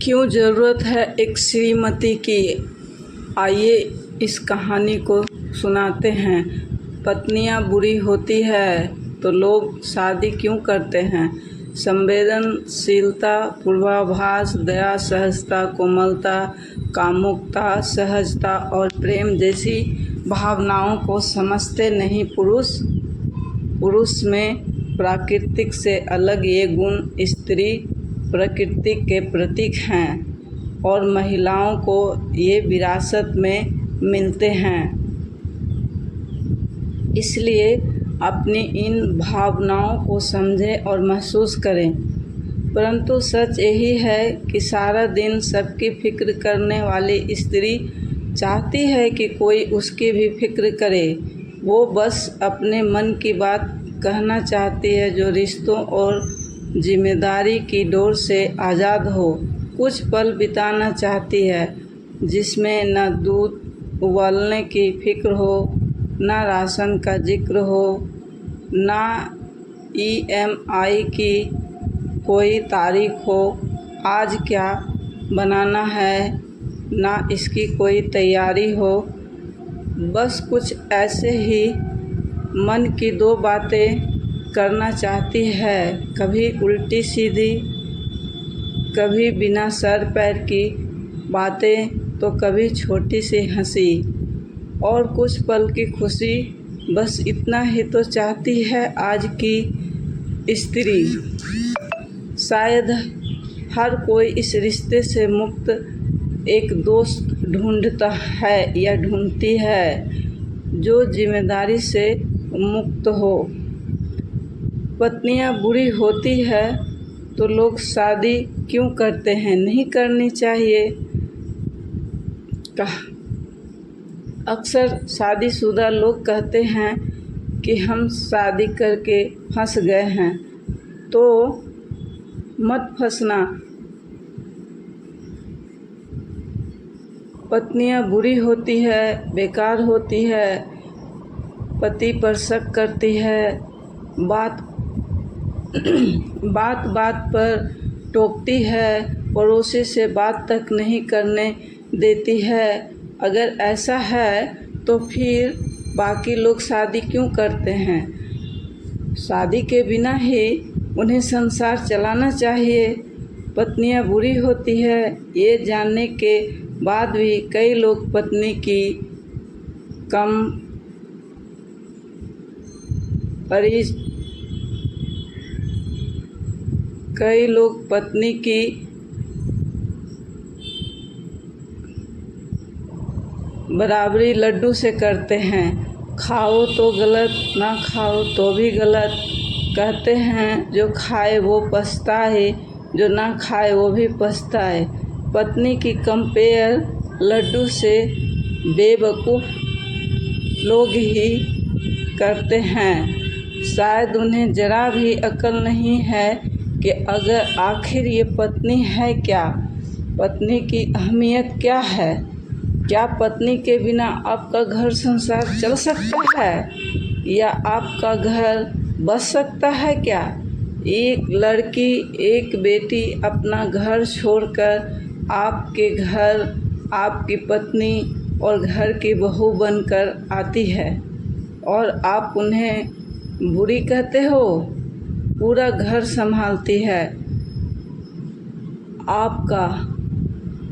क्यों ज़रूरत है एक श्रीमती की? आइए इस कहानी को सुनाते हैं। पत्नियां बुरी होती है तो लोग शादी क्यों करते हैं? संवेदनशीलता, पूर्वाभास, दया, सहजता, कोमलता, कामुकता, सहजता और प्रेम जैसी भावनाओं को समझते नहीं पुरुष में प्राकृतिक से अलग ये गुण स्त्री प्रकृति के प्रतीक हैं और महिलाओं को ये विरासत में मिलते हैं। इसलिए अपनी इन भावनाओं को समझें और महसूस करें। परंतु सच यही है कि सारा दिन सबकी फिक्र करने वाली स्त्री चाहती है कि कोई उसकी भी फिक्र करे। वो बस अपने मन की बात कहना चाहती है जो रिश्तों और जिम्मेदारी की डोर से आज़ाद हो। कुछ पल बिताना चाहती है जिसमें न दूध उबालने की फिक्र हो, न राशन का जिक्र हो, न EMI की कोई तारीख हो, आज क्या बनाना है, न इसकी कोई तैयारी हो। बस कुछ ऐसे ही मन की दो बातें करना चाहती है, कभी उल्टी सीधी, कभी बिना सर पैर की बातें, तो कभी छोटी सी हंसी और कुछ पल की खुशी। बस इतना ही तो चाहती है आज की स्त्री। शायद हर कोई इस रिश्ते से मुक्त एक दोस्त ढूंढता है या ढूंढती है जो जिम्मेदारी से मुक्त हो। पत्नियां बुरी होती है तो लोग शादी क्यों करते हैं? नहीं करनी चाहिए। अक्सर शादीशुदा लोग कहते हैं कि हम शादी करके फंस गए हैं। तो मत फंसना। पत्नियां बुरी होती है, बेकार होती है, पति पर शक करती है, बात पर टोकती है, पड़ोसी से बात तक नहीं करने देती है। अगर ऐसा है तो फिर बाकी लोग शादी क्यों करते हैं? शादी के बिना ही उन्हें संसार चलाना चाहिए। पत्नियां बुरी होती है ये जानने के बाद भी कई लोग पत्नी की बराबरी लड्डू से करते हैं। खाओ तो गलत, ना खाओ तो भी गलत। कहते हैं जो खाए वो पछताए, जो ना खाए वो भी पछताए। पत्नी की कंपेयर लड्डू से बेवकूफ़ लोग ही करते हैं। शायद उन्हें जरा भी अकल नहीं है कि अगर आखिर ये पत्नी है क्या, पत्नी की अहमियत क्या है। क्या पत्नी के बिना आपका घर संसार चल सकता है या आपका घर बस सकता है क्या? एक लड़की, एक बेटी अपना घर छोड़कर आपके घर आपकी पत्नी और घर की बहू बनकर आती है और आप उन्हें बुरी कहते हो। पूरा घर संभालती है,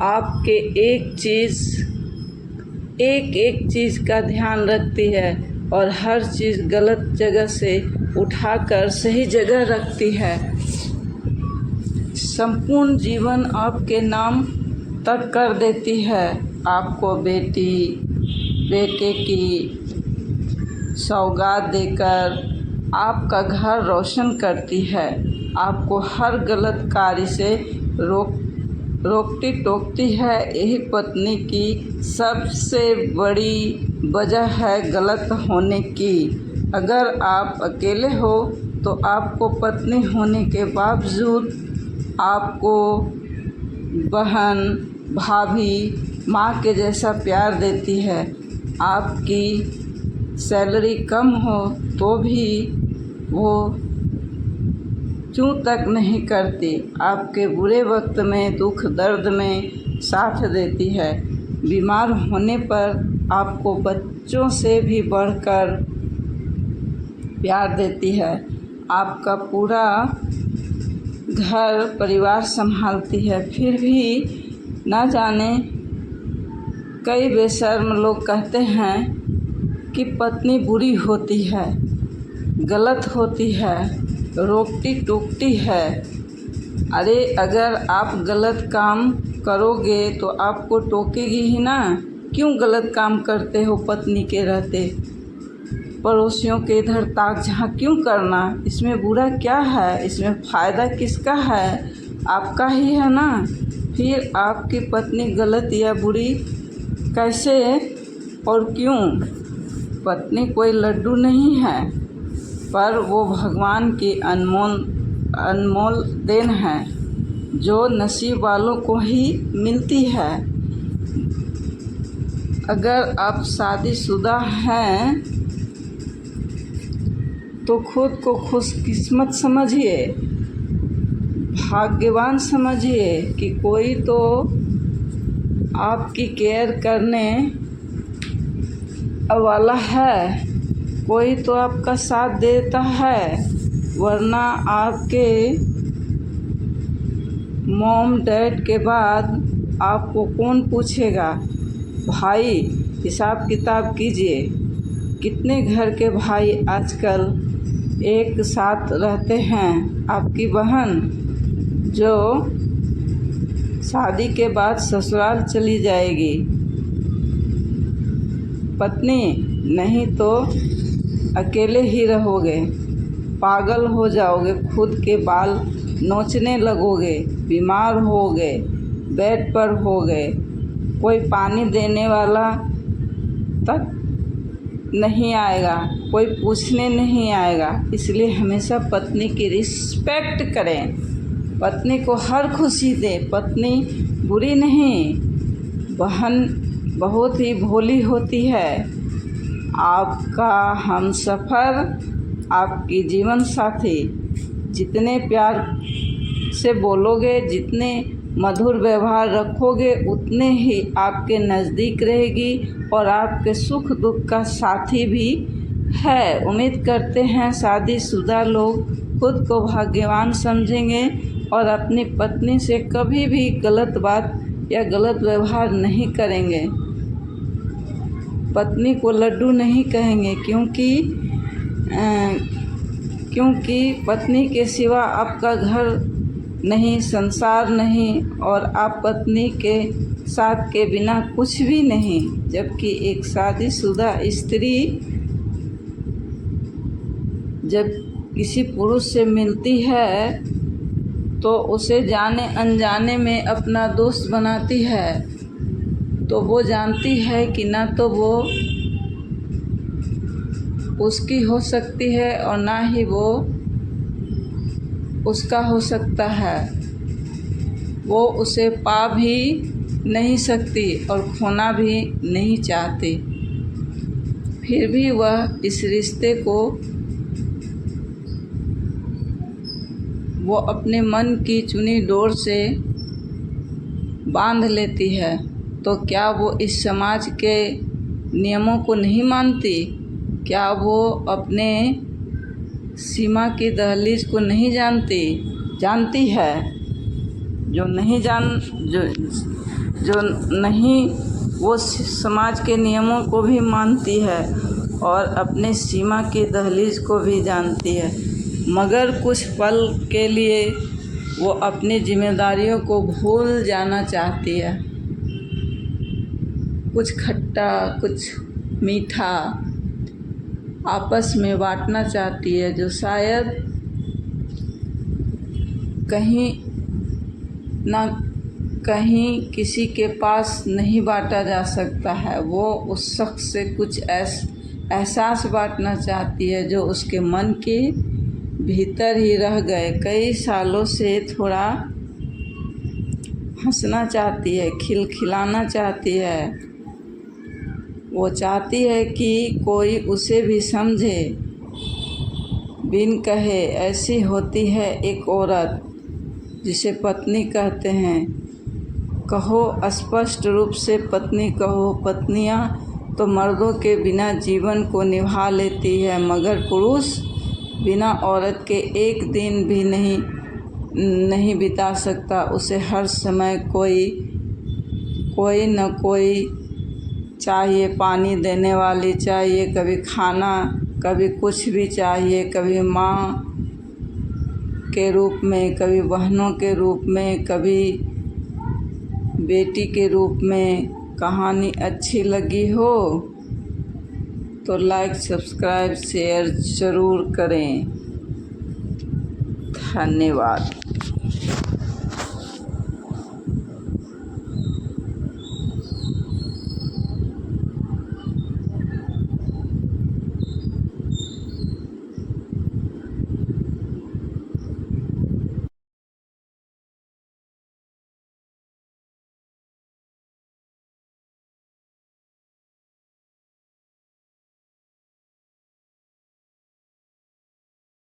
आपके एक चीज़ का ध्यान रखती है और हर चीज़ गलत जगह से उठाकर सही जगह रखती है। संपूर्ण जीवन आपके नाम तक कर देती है। आपको बेटे की सौगात देकर आपका घर रोशन करती है। आपको हर गलत कार्य से रोकती टोकती है। यही पत्नी की सबसे बड़ी वजह है गलत होने की। अगर आप अकेले हो तो आपको पत्नी होने के बावजूद आपको बहन, भाभी, माँ के जैसा प्यार देती है। आपकी सैलरी कम हो तो भी वो चूं तक नहीं करती। आपके बुरे वक्त में, दुख दर्द में साथ देती है। बीमार होने पर आपको बच्चों से भी बढ़कर प्यार देती है। आपका पूरा घर परिवार संभालती है। फिर भी ना जाने कई बेशर्म लोग कहते हैं कि पत्नी बुरी होती है, गलत होती है, रोकती टोकती है। अरे अगर आप गलत काम करोगे तो आपको टोकेगी ही ना। क्यों गलत काम करते हो पत्नी के रहते? पड़ोसियों के इधर ताक झाँक क्यों करना? इसमें बुरा क्या है? इसमें फ़ायदा किसका है? आपका ही है ना। फिर आपकी पत्नी गलत या बुरी कैसे और क्यों? पत्नी कोई लड्डू नहीं है, पर वो भगवान की अनमोल देन है जो नसीब वालों को ही मिलती है। अगर आप शादीशुदा हैं तो खुद को खुशकिस्मत समझिए, भाग्यवान समझिए कि कोई तो आपकी केयर करने वाला है, कोई तो आपका साथ देता है। वरना आपके मॉम डैड के बाद आपको कौन पूछेगा? भाई हिसाब किताब कीजिए, कितने घर के भाई आजकल एक साथ रहते हैं। आपकी बहन जो शादी के बाद ससुराल चली जाएगी, पत्नी नहीं तो अकेले ही रहोगे, पागल हो जाओगे, खुद के बाल नोचने लगोगे, बीमार होगे, बेड पर होगे, कोई पानी देने वाला तक नहीं आएगा, कोई पूछने नहीं आएगा। इसलिए हमेशा पत्नी की रिस्पेक्ट करें, पत्नी को हर खुशी दें। पत्नी बुरी नहीं, बहन बहुत ही भोली होती है। आपका हमसफ़र, आपकी जीवन साथी, जितने प्यार से बोलोगे, जितने मधुर व्यवहार रखोगे, उतने ही आपके नज़दीक रहेगी और आपके सुख दुख का साथी भी है। उम्मीद करते हैं शादीशुदा लोग खुद को भाग्यवान समझेंगे और अपनी पत्नी से कभी भी गलत बात या गलत व्यवहार नहीं करेंगे। पत्नी को लड्डू नहीं कहेंगे, क्योंकि पत्नी के सिवा आपका घर नहीं, संसार नहीं, और आप पत्नी के साथ के बिना कुछ भी नहीं। जबकि एक शादीशुदा स्त्री जब किसी पुरुष से मिलती है तो उसे जाने अनजाने में अपना दोस्त बनाती है। तो वो जानती है कि ना तो वो उसकी हो सकती है और ना ही वो उसका हो सकता है। वो उसे पा भी नहीं सकती और खोना भी नहीं चाहती। फिर भी वह इस रिश्ते को वो अपने मन की चुनी डोर से बांध लेती है। तो क्या वो इस समाज के नियमों को नहीं मानती? क्या वो अपने सीमा की दहलीज को नहीं जानती है? जो नहीं वो समाज के नियमों को भी मानती है और अपने सीमा की दहलीज को भी जानती है, मगर कुछ पल के लिए वो अपनी जिम्मेदारियों को भूल जाना चाहती है। कुछ खट्टा, कुछ मीठा आपस में बांटना चाहती है, जो शायद कहीं ना कहीं किसी के पास नहीं बांटा जा सकता है। वो उस शख्स से कुछ एहसास बांटना चाहती है जो उसके मन के भीतर ही रह गए। कई सालों से थोड़ा हंसना चाहती है, खिलखिलाना चाहती है। वो चाहती है कि कोई उसे भी समझे, बिन कहे ऐसी होती है एक औरत जिसे पत्नी कहते हैं। कहो स्पष्ट रूप से पत्नी कहो। पत्नियां तो मर्दों के बिना जीवन को निभा लेती है, मगर पुरुष बिना औरत के एक दिन भी नहीं बिता सकता। उसे हर समय कोई न कोई चाहिए, पानी देने वाली चाहिए, कभी खाना, कभी कुछ भी चाहिए, कभी माँ के रूप में, कभी बहनों के रूप में, कभी बेटी के रूप में। कहानी अच्छी लगी हो तो लाइक, सब्सक्राइब, शेयर ज़रूर करें। धन्यवाद।